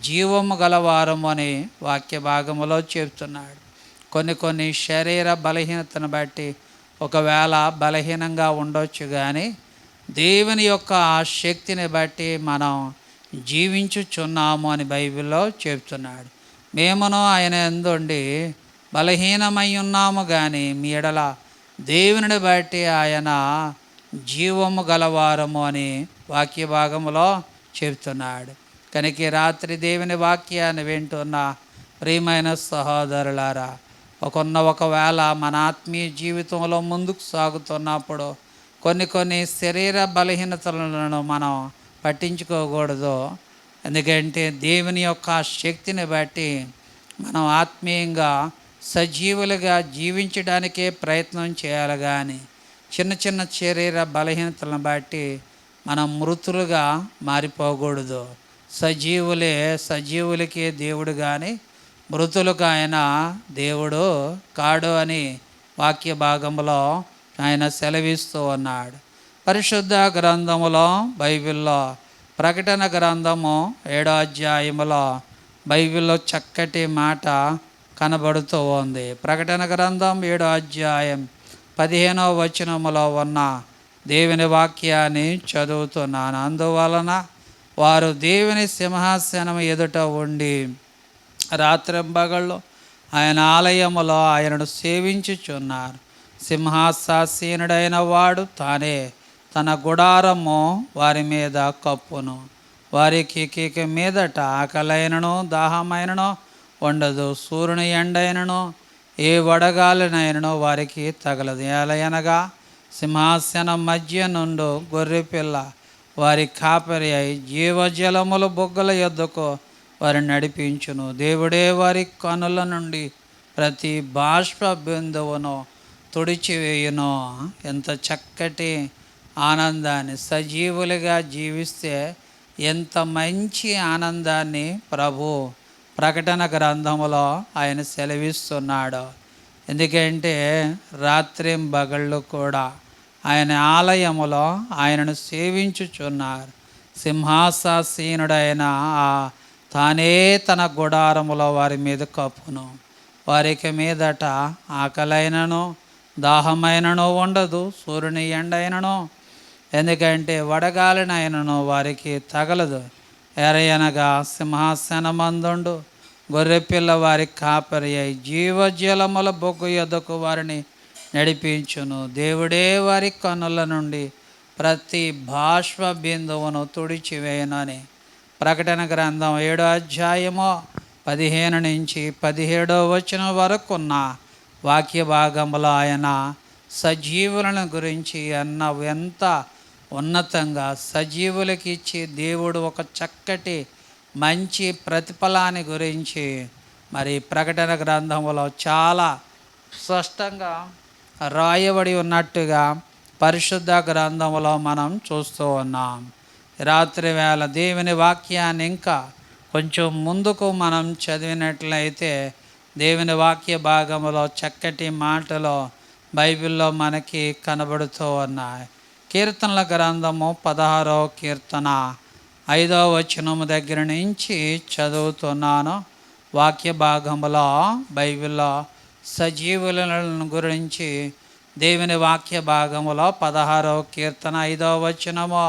జీవము గలవారము అని వాక్య భాగములో చెప్తున్నాడు. కొన్ని శరీర బలహీనతను బట్టి ఒకవేళ బలహీనంగా ఉండొచ్చు కానీ దేవుని యొక్క శక్తిని బట్టి మనం జీవించుచున్నాము అని బైబిల్లో చెప్తున్నాడు. మేమును ఆయన యందుండి బలహీనమై ఉన్నాము కానీ మీ ఎడల దేవుని బట్టి ఆయన జీవము గలవారము అని వాక్య భాగములో చెప్తున్నాడు. కనుక ఈ రాత్రి దేవుని వాక్యాన్ని వింటున్న ప్రియమైన సహోదరులారా, ఒకవేళ మన ఆత్మీయ జీవితంలో ముందుకు సాగుతున్నప్పుడు కొన్ని శరీర బలహీనతలను మనం పట్టించుకోకూడదు. ఎందుకంటే దేవుని యొక్క శక్తిని బట్టి మనం ఆత్మీయంగా సజీవులుగా జీవించడానికే ప్రయత్నం చేయాలి కానీ చిన్న శరీర బలహీనతలను బట్టి మనం మృతులుగా మారిపోకూడదు. సజీవులకే దేవుడు కానీ మృతులకు ఆయన దేవుడు కాడు అని వాక్య భాగంలో ఆయన సెలవిస్తూ ఉన్నాడు. పరిశుద్ధ గ్రంథములో బైబిల్లో ప్రకటన గ్రంథము 7వ అధ్యాయములో బైబిల్లో చక్కటి మాట కనబడుతూ ఉంది. ప్రకటన గ్రంథం 7వ అధ్యాయం 15వ వచనములో ఉన్న దేవుని వాక్యాన్ని చదువుతున్నాను. అందువలన వారు దేవుని సింహాసనం ఎదుట ఉండి రాత్రింబగళ్ళు ఆయన ఆలయములో ఆయనను సేవించుచున్నారు. సింహాసీనుడైన వాడు తానే తన గుడారము వారి మీద కప్పును. వారికి మీదట ఆకలైనను దాహమైనను ఉండదు. సూర్యుని ఎండైనను ఏ వడగాలినైనను వారికి తగలదు. ఎలయనగా సింహాసనం మధ్య నుండి గొర్రెపిల్ల వారి కాపరి అయి జీవజలముల బొగ్గల యొద్దకు వారిని నడిపించును. దేవుడే వారి కనుల నుండి ప్రతి బాష్ప బిందువును తుడిచివేయును. ఎంత చక్కటి ఆనందాన్ని, సజీవులుగా జీవిస్తే ఎంత మంచి ఆనందాన్ని ప్రభు ప్రకటన గ్రంథములో ఆయన సెలవిస్తున్నాడు. ఎందుకంటే రాత్రింబగళ్ళు కూడా ఆయన ఆలయములో ఆయనను సేవించుచున్నారు. సింహాసీనుడైన తానే తన గుడారములో వారి మీద కప్పును. వారికి మీదట ఆకలైనను దాహమైనను ఉండదు. సూర్యుని ఎండైనను ఎందుకంటే వడగాలినైనను వారికి తగలదు. ఎరయనగా సింహాసనమందుండు గొర్రెపిల్ల వారి కాపరి అయి జీవజలముల బొగ్గు యొద్దకు వారిని నడిపించును. దేవుడే వారి కన్నుల నుండి ప్రతి బాష్ప బిందువును తుడిచివేయనని ప్రకటన గ్రంథం 7వ అధ్యాయము 15 నుంచి 17వ వచనం వరకున్న వాక్య భాగంలో ఆయన సజీవులను గురించి ఎంత ఉన్నతంగా సజీవులకి ఇచ్చి దేవుడు ఒక చక్కటి మంచి ప్రతిఫలాన్ని గురించి మరి ప్రకటన గ్రంథంలో చాలా స్పష్టంగా రాయబడి ఉన్నట్టుగా పరిశుద్ధ గ్రంథంలో మనం చూస్తూ ఉన్నాం. రాత్రి వేళ దేవుని వాక్యాన్ని ఇంకా కొంచెం ముందుకు మనం చదివినట్లయితే దేవుని వాక్య భాగంలో చక్కటి మాటలు బైబిల్లో మనకి కనబడుతూ ఉన్నాయి. కీర్తనల గ్రంథము 16వ కీర్తన 5వ వచనము దగ్గర నుంచి చదువుతున్నాను. వాక్య భాగంలో బైబిల్లో సజీవులను గురించి దేవుని వాక్య భాగములో 16వ కీర్తన 5వ వచనము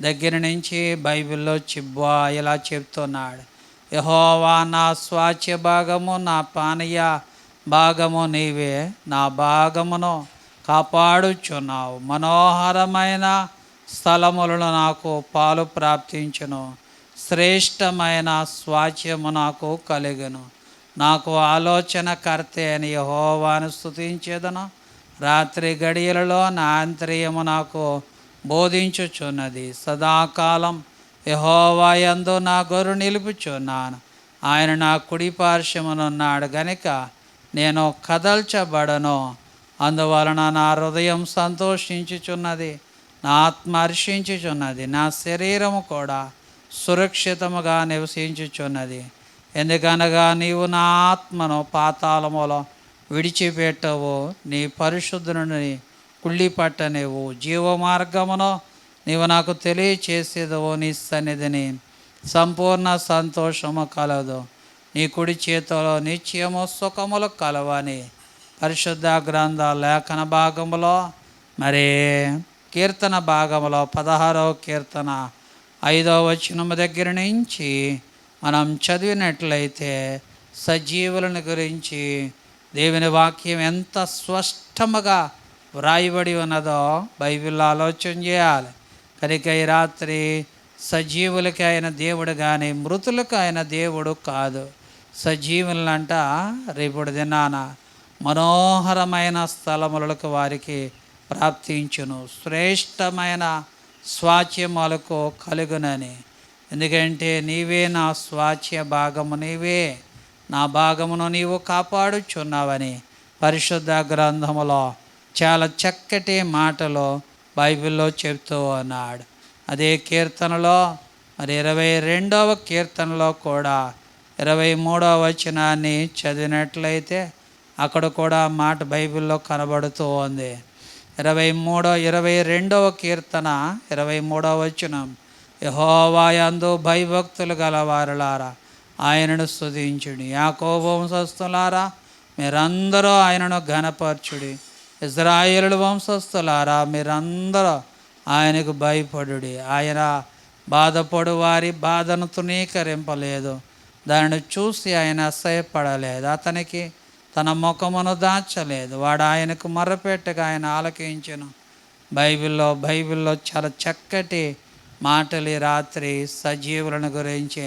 దగ్గర నుంచి బైబిల్లో చిబ్బా ఇలా చెప్తున్నాడు. యెహోవా నా స్వాచ్య భాగము, నా పానీయ భాగము నీవే, నా భాగమును కాపాడుచున్నావు. మనోహరమైన స్థలములను నాకు పాలు ప్రాప్తించును. శ్రేష్టమైన స్వాచ్యము నాకు కలిగను. నాకు ఆలోచనకర్తే అని యెహోవాను స్తుతించెదను. రాత్రి గడియలలో నా ఆంతర్యము నాకు బోధించుచున్నది. సదాకాలం యెహోవా యందు నా గొర్రె నిలుపుచున్నాను. ఆయన నా కుడి పార్శ్వమునున్నాడు గనుక నేను కదల్చబడను. అందువలన నా హృదయం సంతోషించుచున్నది, నా ఆత్మ హర్షించుచున్నది, నా శరీరము కూడా సురక్షితముగా నివసించుచున్నది. ఎందుకనగా నీవు నా ఆత్మను పాతాళములో విడిచిపెట్టవు, నీ పరిశుద్ధుని కుళ్ళి పట్టనివ్వు. జీవ మార్గమును నీవు నాకు తెలియచేసేదవు, నీ సన్నిధిని సంపూర్ణ సంతోషము కలదు. నీ కుడి చేతిలో నిత్యము సుఖములు కలవని పరిశుద్ధ గ్రంథ లేఖన భాగములో మరి కీర్తన భాగములో 16వ కీర్తన 5వ వచనము దగ్గర నుంచి మనం చదివినట్లయితే సజీవులను గురించి దేవుని వాక్యం ఎంత స్పష్టముగా వ్రాయబడి ఉన్నదో బైబిల్లో ఆలోచన చేయాలి. కనుక ఈ రాత్రి సజీవులకి ఆయన దేవుడు కానీ మృతులకు ఆయన దేవుడు కాదు. సజీవులంట రేపుడు దినాన మనోహరమైన స్థలములకు వారికి ప్రాప్తించును, శ్రేష్టమైన స్వాచ్యములకు కలుగునని. ఎందుకంటే నీవే నా స్వాచ్య భాగము, నీవే నా భాగమును నీవు కాపాడుచున్నావని పరిశుద్ధ గ్రంథములో చాలా చక్కటి మాటలు బైబిల్లో చెప్తూ ఉన్నాడు. అదే కీర్తనలో మరి 22వ కీర్తనలో కూడా 23వ వచనాన్ని చదివినట్లయితే అక్కడ కూడా మాట బైబిల్లో కనబడుతూ ఉంది. 22వ కీర్తన 23వ వచనం, యెహోవా యందు భయభక్తులు గలవారులారా ఆయనను స్తుతించుడి. యాకోబు వంశస్థులారా మీరందరూ ఆయనను ఘనపరచుడి. ఇశ్రాయేలు వంశస్థులారా మీరందరూ ఆయనకు భయపడుడి. ఆయన బాధపడు వారి బాధను తృణీకరింపలేదు, దానిని చూసి ఆయన అసహ్యపడలేదు, అతనికి తన ముఖమును దాచలేదు. వాడు ఆయనకు మొర్రపెట్టగా ఆయన ఆలకించెను. బైబిల్లో చాలా చక్కటి మాటలు ఈ రాత్రి సజీవులను గురించి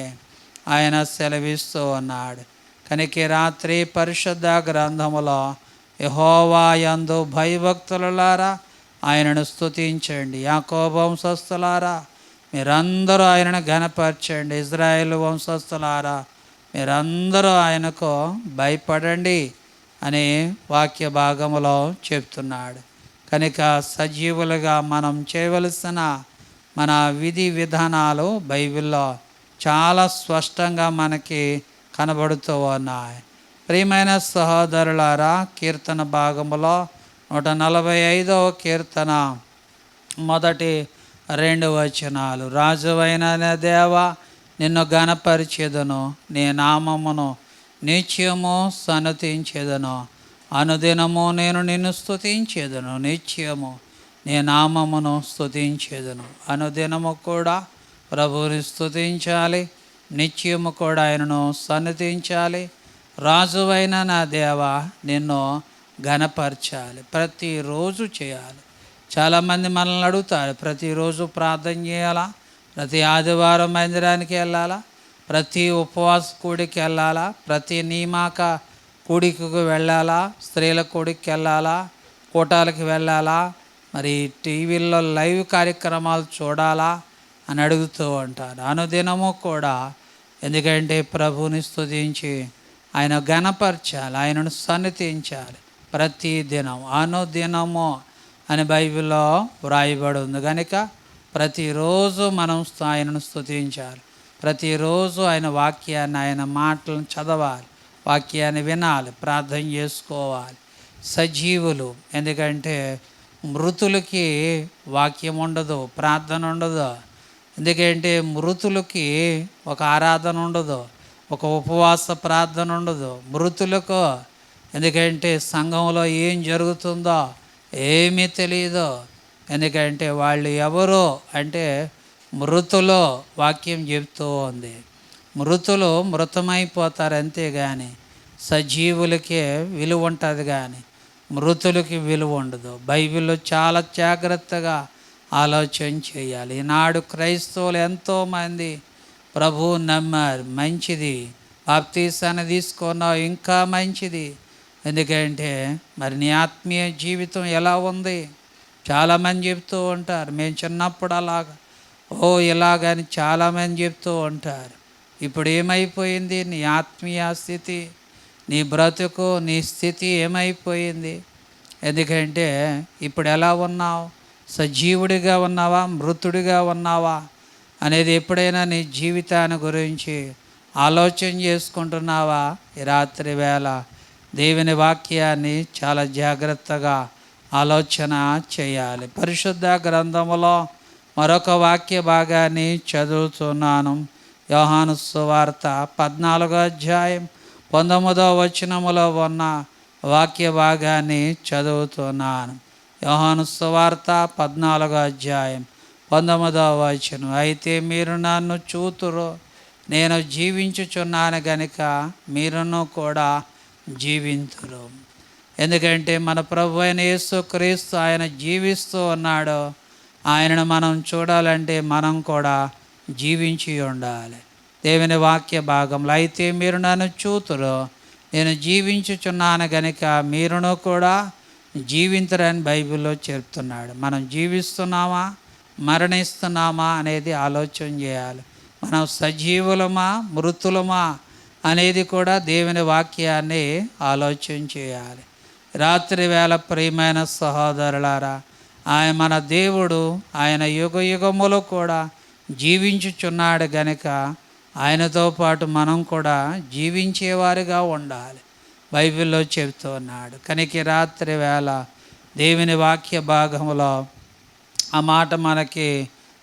ఆయన సెలవిస్తూ ఉన్నాడు. కనుక ఈ రాత్రి పరిశుద్ధ గ్రంథములో యెహోవా యందు భయభక్తులారా ఆయనను స్తుతించండి. యాకోబు వంశస్థులారా మీరందరూ ఆయనను ఘనపరచండి. ఇశ్రాయేలు వంశస్థులారా మీరందరూ ఆయనకు భయపడండి అని వాక్య భాగములో చెప్తున్నాడు. కనుక సజీవులుగా మనం చేయవలసిన మన విధి విధానాలు బైబిల్లో చాలా స్పష్టంగా మనకి కనబడుతూ ఉన్నాయి. ప్రియమైన సహోదరులారా, కీర్తన భాగములో 145వ కీర్తన మొదటి 2 వచనాలు, రాజువైన దేవా నిన్ను ఘనపరిచెదను, నీ నామమును నిత్యము సన్నతించెదను. అనుదినము నేను నిన్ను స్తుతించెదను, నిత్యము నీ నామమును స్తుతించెదను. అనుదినము కూడా ప్రభువుని స్తుతించాలి, నిత్యము కూడా ఆయనను సన్నతించాలి. రాజువైన నా దేవా నిన్ను ఘనపరచాలి, ప్రతిరోజు చేయాలి. చాలామంది మనల్ని అడుగుతారు, ప్రతిరోజు ప్రార్థన చేయాలా, ప్రతి ఆదివారం మందిరానికి వెళ్ళాలా, ప్రతి ఉపవాస కూడికి వెళ్ళాలా, ప్రతి నియామక కూడికకు వెళ్ళాలా, స్త్రీల కూడికి వెళ్ళాలా, కూటాలకి వెళ్ళాలా, మరి టీవీల్లో లైవ్ కార్యక్రమాలు చూడాలా అని అడుగుతూ ఉంటారు. అనుదినము కూడా ఎందుకంటే ప్రభువుని స్తుతించి ఆయన ఘనపరచాలి, ఆయనను సన్నిధించాలి. ప్రతి దినం అనుదినము అని బైబిల్లో వ్రాయబడి ఉంది. కనుక ప్రతిరోజు మనం ఆయనను స్తుతించాలి, ప్రతిరోజు ఆయన వాక్యాన్ని ఆయన మాటలను చదవాలి, వాక్యాన్ని వినాలి, ప్రార్థన చేసుకోవాలి. సజీవులు ఎందుకంటే మృతులకి వాక్యం ఉండదు, ప్రార్థన ఉండదు. ఎందుకంటే మృతులకి ఒక ఆరాధన ఉండదు, ఒక ఉపవాస ప్రార్థన ఉండదు మృతులకు. ఎందుకంటే సంఘంలో ఏం జరుగుతుందో ఏమీ తెలియదు. ఎందుకంటే వాళ్ళు ఎవరు అంటే మృతులు వాక్యం చెప్తూ ఉంది. మృతులు మృతమైపోతారు అంతేగాని సజీవులకే విలువ ఉంటుంది, కానీ మృతులకి విలువ ఉండదు. బైబిల్లో చాలా జాగ్రత్తగా ఆలోచన చేయాలి. ఈనాడు క్రైస్తవులు ఎంతోమంది ప్రభువు నమ్మారు, మంచిది, బాప్తీసాన్ని తీసుకున్నావు ఇంకా మంచిది. ఎందుకంటే మరి నీ ఆత్మీయ జీవితం ఎలా ఉంది? చాలామంది చెప్తూ ఉంటారు, మేము చిన్నప్పుడు అలాగా ఇలాగని చాలామంది చెప్తూ ఉంటారు. ఇప్పుడు ఏమైపోయింది నీ ఆత్మీయ స్థితి, నీ బ్రతుకు, నీ స్థితి ఏమైపోయింది? ఎందుకంటే ఇప్పుడు ఎలా ఉన్నావు? సజీవుడిగా ఉన్నావా, మృతుడిగా ఉన్నావా అనేది ఎప్పుడైనా నీ జీవితాన్ని గురించి ఆలోచన చేసుకుంటున్నావా? ఈ రాత్రి వేళ దేవుని వాక్యాన్ని చాలా జాగ్రత్తగా ఆలోచన చేయాలి. పరిశుద్ధ గ్రంథములో మరొక వాక్య భాగాన్ని చదువుతున్నాను. యోహాను సువార్త 14వ అధ్యాయం 19వ వచనములో ఉన్న వాక్య భాగాన్ని చదువుతున్నాను. యోహాను సువార్త 14వ అధ్యాయం 19వ వచనం. అయితే మీరు నన్ను చూతురు, నేను జీవించుచున్నాను గనుక మీరును కూడా జీవింతురు. ఎందుకంటే మన ప్రభు అయిన యేసుక్రీస్తు ఆయన జీవిస్తూ ఉన్నాడు. ఆయనను మనం చూడాలంటే మనం కూడా జీవించి ఉండాలి. దేవుని వాక్య భాగంలో అయితే మీరు నన్ను చూతురు, నేను జీవించుచున్నాను గనుక మీరును కూడా జీవించరని బైబిల్లో చెప్తున్నాడు. మనం జీవిస్తున్నామా, మరణిస్తున్నామా అనేది ఆలోచన చేయాలి. మనం సజీవులమా, మృతులమా అనేది కూడా దేవుని వాక్యాన్ని ఆలోచన చేయాలి. రాత్రి వేళ ప్రియమైన సహోదరులారా, ఆయన మన దేవుడు, ఆయన యుగ యుగములు కూడా జీవించుచున్నాడు గనుక ఆయనతో పాటు మనం కూడా జీవించేవారిగా ఉండాలి. బైబిల్లో చెబుతూ ఉన్నాడు. కనుక రాత్రి వేళ దేవుని వాక్య భాగంలో ఆ మాట మనకి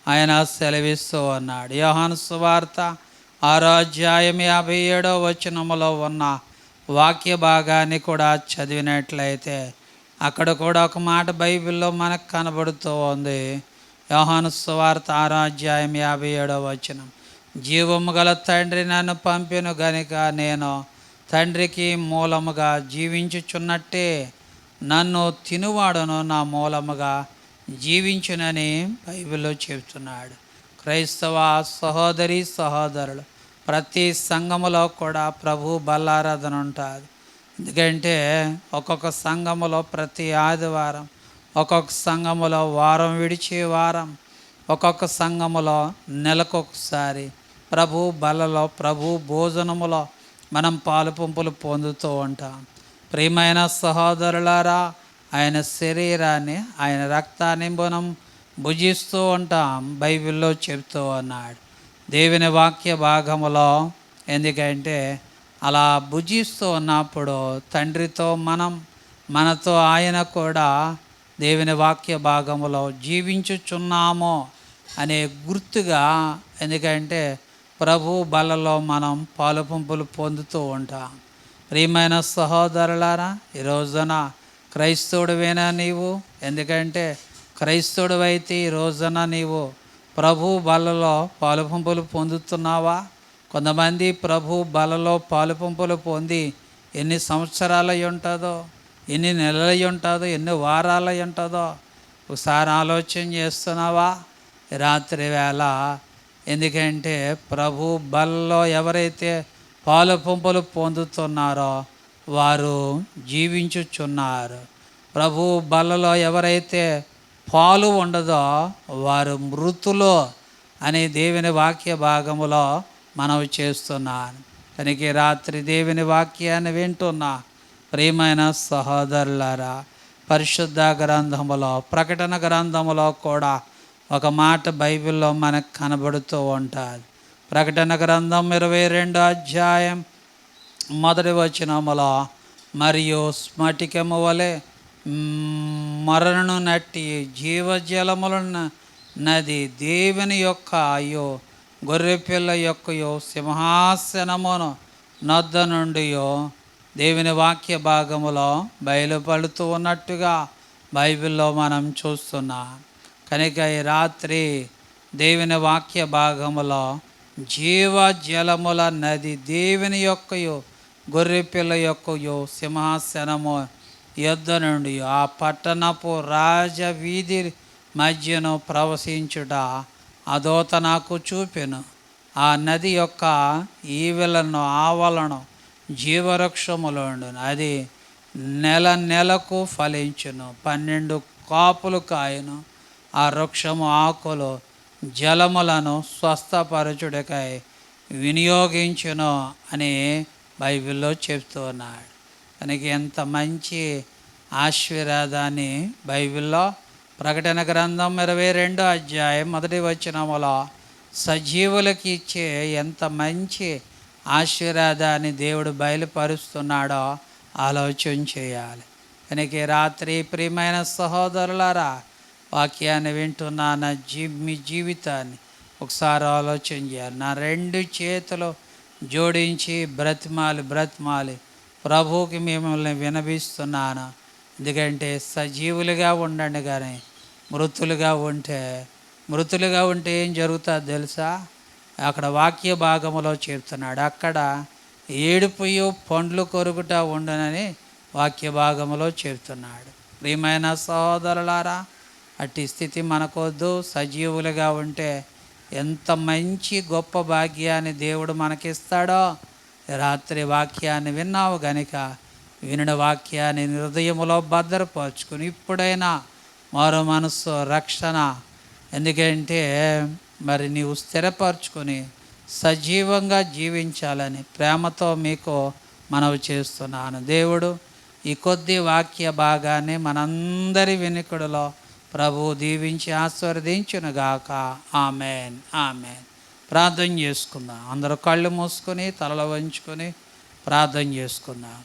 ఆయన సెలవిస్తూ ఉన్నాడు. యోహాను సువార్త 6వ అధ్యాయం 57వ వచనములో ఉన్న వాక్య భాగాన్ని కూడా చదివినట్లయితే అక్కడ కూడా ఒక మాట బైబిల్లో మనకు కనబడుతూ ఉంది. యోహాను సువార్త 6వ అధ్యాయం 57వ వచనం. జీవము గల తండ్రి నన్ను పంపెను గనుక నేను తండ్రికి మూలముగా జీవించుచున్నట్టే నన్ను తినువాడును నా మూలముగా జీవించునని బైబిల్లో చెబుతున్నాడు. క్రైస్తవ సహోదరి సహోదరులు, ప్రతి సంఘములో కూడా ప్రభు బల్లారాధన ఉంటుంది. ఎందుకంటే ఒక్కొక్క సంఘములో ప్రతి ఆదివారం, ఒక్కొక్క సంఘములో వారం విడిచే వారం, ఒక్కొక్క సంఘములో నెలకొకసారి ప్రభు బలలో, ప్రభు భోజనములో మనం పాలు పంపులు పొందుతూ ఉంటాం. ప్రియమైన సహోదరులారా, ఆయన శరీరాన్ని, ఆయన రక్తాన్ని మనం భుజిస్తూ ఉంటాం. బైబిల్లో చెప్తూ ఉన్నాడు దేవుని వాక్య భాగములో. ఎందుకంటే అలా భుజిస్తూ ఉన్నప్పుడు తండ్రితో మనతో ఆయన కూడా దేవుని వాక్య భాగములో జీవించుచున్నాము అనే గుర్తుగా. ఎందుకంటే ప్రభు బలలో మనం పాలు పంపులు పొందుతూ ఉంటాం. ప్రియమైన సహోదరులారా, ఈ రోజున క్రైస్తవుడివేనా నీవు? ఎందుకంటే క్రైస్తవుడు అయితే ఈ రోజున నీవు ప్రభు బలలో పాలు పంపులు పొందుతున్నావా? కొంతమంది ప్రభు బలలో పాలు పంపులు పొంది ఎన్ని సంవత్సరాలు అయి ఉంటుందో, ఎన్ని నెలలు అయి ఉంటుందో, ఎన్ని వారాలు అయి ఉంటుందో ఒకసారి ఆలోచన చేస్తున్నావా? రాత్రి వేళ ఎందుకంటే ప్రభు బలలో ఎవరైతే పాలు పంపులు పొందుతున్నారో వారు జీవించుచున్నారు. ప్రభు బలలో ఎవరైతే పాలు ఉండదో వారు మృతులు అని దేవుని వాక్య భాగములో మనవి చేస్తున్నాను. కనుక రాత్రి దేవుని వాక్యాన్ని వింటున్నా ప్రియమైన సహోదరులారా, పరిశుద్ధ గ్రంథములో, ప్రకటన గ్రంథములో కూడా ఒక మాట బైబిల్లో మనకు కనబడుతూ ఉంటుంది. ప్రకటన గ్రంథం 22వ అధ్యాయం 1వ వచనములో, మరియు స్ఫటికము వలె మరణను నట్టి జీవజలముల నది దేవుని యొక్క అయ్యో గొర్రెపిల్ల యొక్కయో సింహాసనమును నొద్ద నుండి దేవుని వాక్య భాగములో బయలుపడుతూ ఉన్నట్టుగా బైబిల్లో మనం చూస్తున్నాం. కనుక ఈ రాత్రి దేవుని వాక్య భాగములో జీవజలముల నది దేవుని యొక్కయో గొర్రెపిల్ల యొక్కయో సింహాసనము యొద్ద నుండి ఆ పట్టణపు రాజవీధి మధ్యను ప్రవశించుట అదోత నాకు చూపెను. ఆ నది యొక్క ఈవెలను ఆవలను జీవవృక్షములుండును. అది నెల నెలకు ఫలించును, 12 కాపులు కాయను. ఆ వృక్షము ఆకులు జలములను స్వస్థపరచుడికై వినియోగించును అని బైబిల్లో చెప్తూ ఉన్నాడు. కనుక ఎంత మంచి ఆశీర్వాదాన్ని బైబిల్లో ప్రకటన గ్రంథం 22వ అధ్యాయం 1వ వచనములో సజీవులకి ఇచ్చే ఎంత మంచి ఆశీర్వాదాన్ని దేవుడు బయలుపరుస్తున్నాడో ఆలోచన చేయాలి. కనుక రాత్రి ప్రియమైన సహోదరులారా, వాక్యాన్ని వింటున్న మీ జీవితాన్ని ఒకసారి ఆలోచన చేయాలి. నా 2 చేతులు జోడించి బ్రతిమాలి ప్రభువుకి మిమ్మల్ని వినపిస్తున్నాను. ఎందుకంటే సజీవులుగా ఉండండి, కానీ మృతులుగా ఉంటే ఏం జరుగుతుందో తెలుసా? అక్కడ వాక్య భాగములో చెప్తున్నాడు, అక్కడ ఏడుపుయు పండ్లు కొరుకుట ఉండునని వాక్య భాగములో చెప్తున్నాడు. ప్రియమైన సహోదరులారా, అట్టి స్థితి మనకొద్దు. సజీవులుగా ఉంటే ఎంత మంచి గొప్ప భాగ్యాన్ని దేవుడు మనకిస్తాడో. రాత్రి వాక్యాన్ని విన్నావు గనుక వినిన వాక్యాన్ని హృదయములో భద్రపరుచుకుని ఇప్పుడైనా మరో మనసు రక్షణ, ఎందుకంటే మరి నీవు స్థిరపరచుకొని సజీవంగా జీవించాలని ప్రేమతో మీకు మనవి చేస్తున్నాను. దేవుడు ఈ కొద్ది వాక్య భాగాన్ని మనందరి వినికుడిలో ప్రభువు దీవించి ఆశీర్వదించునుగాక. Amen, amen. ప్రార్థన చేసుకుందాం. అందరూ కళ్ళు మూసుకొని తలలు వంచుకొని ప్రార్థన చేసుకుందాం.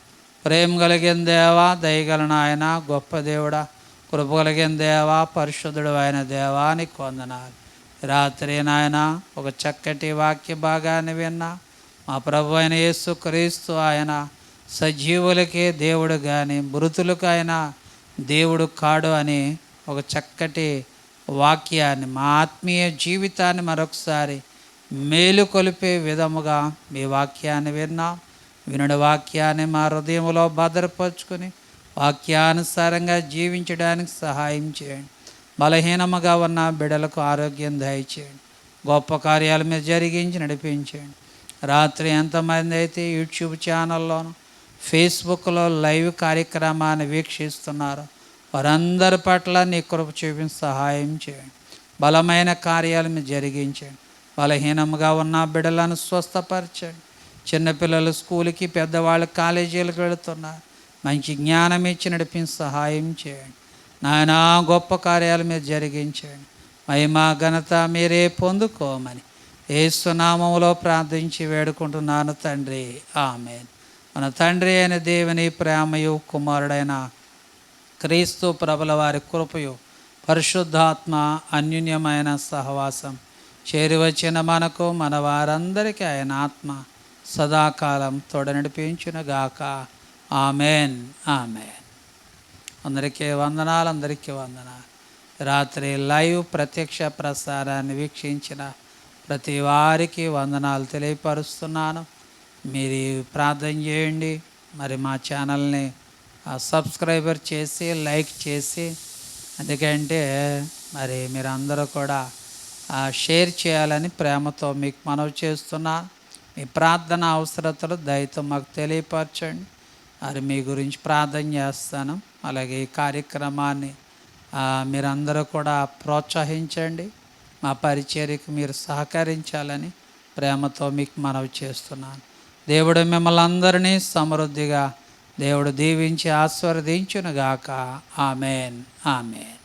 ప్రేమ కలిగిన దేవా, దయగల నాయన, గొప్ప దేవుడా, కృప కలిగిన దేవా, పరిశుద్ధుడు అయిన దేవానికి వందనాలు. రాత్రి నాయన ఒక చక్కటి వాక్య భాగాన్ని విన్నా. మా ప్రభు అయిన యేసుక్రీస్తు ఆయన సజీవులకే దేవుడు కానీ మృతులకు ఆయన దేవుడు కాడు అని ఒక చక్కటి వాక్యాన్ని, మా ఆత్మీయ జీవితాన్ని మరొకసారి మేలుకొలిపే విధముగా మీ వాక్యాన్ని విన్నాం. వినడి వాక్యాన్ని మా హృదయంలో భద్రపరుచుకొని వాక్యానుసారంగా జీవించడానికి సహాయం చేయండి. బలహీనముగా ఉన్న బిడ్డలకు ఆరోగ్యం దయచేయండి. గొప్ప కార్యాలు మీరు జరిగించి నడిపించండి. రాత్రి ఎంతమంది అయితే యూట్యూబ్ ఛానల్లోనూ ఫేస్బుక్లో లైవ్ కార్యక్రమాన్ని వీక్షిస్తున్నారో వారందరి పట్ల నీ కృప చూపించి సహాయం చేయండి. బలమైన కార్యాలు మీరు జరిగించండి. బలహీనంగా ఉన్న బిడ్డలను స్వస్థపరచండి. చిన్నపిల్లలు స్కూల్కి, పెద్దవాళ్ళు కాలేజీలకు వెళుతున్నారు. మంచి జ్ఞానం ఇచ్చి నడిపించి సహాయం చేయండి. నాయనా, గొప్ప కార్యాలు మీరు జరిగించండి. మహిమా ఘనత మీరే పొందుకోమని యేసు నామములో ప్రార్థించి వేడుకుంటున్నాను తండ్రి, ఆమేన్. మన తండ్రి అయిన దేవుని ప్రేమయు కుమారుడైన క్రీస్తు ప్రభుల వారి కృపయు పరిశుద్ధాత్మ అన్యోన్యమైన సహవాసం చేరివచ్చిన మనకు మన వారందరికీ ఆయన ఆత్మ సదాకాలం తోడ నడిపించునుగాక. Amen, amen. అందరికీ వందనాలు. రాత్రి లైవ్ ప్రత్యక్ష ప్రసారాన్ని వీక్షించిన ప్రతి వారికి వందనాలు తెలియపరుస్తున్నాను. మీరు ప్రార్థన చేయండి. మరి మా ఛానల్ని సబ్స్క్రైబర్ చేసి లైక్ చేసి, ఎందుకంటే మరి మీరందరూ కూడా షేర్ చేయాలని ప్రేమతో మీకు మనవి చేస్తున్నాను. మీ ప్రార్థన అవసరతలు దయతో మాకు తెలియపరచండి. మరి మీ గురించి ప్రార్థన చేస్తాను. అలాగే ఈ కార్యక్రమాన్ని మీరందరూ కూడా ప్రోత్సహించండి. మా పరిచర్యకు మీరు సహకరించాలని ప్రేమతో మీకు మనవి చేస్తున్నాను. దేవుడు మిమ్మల్ని అందరినీ సమృద్ధిగా దేవుడు దీవించి ఆశీర్వదించునుగాక. Amen, amen.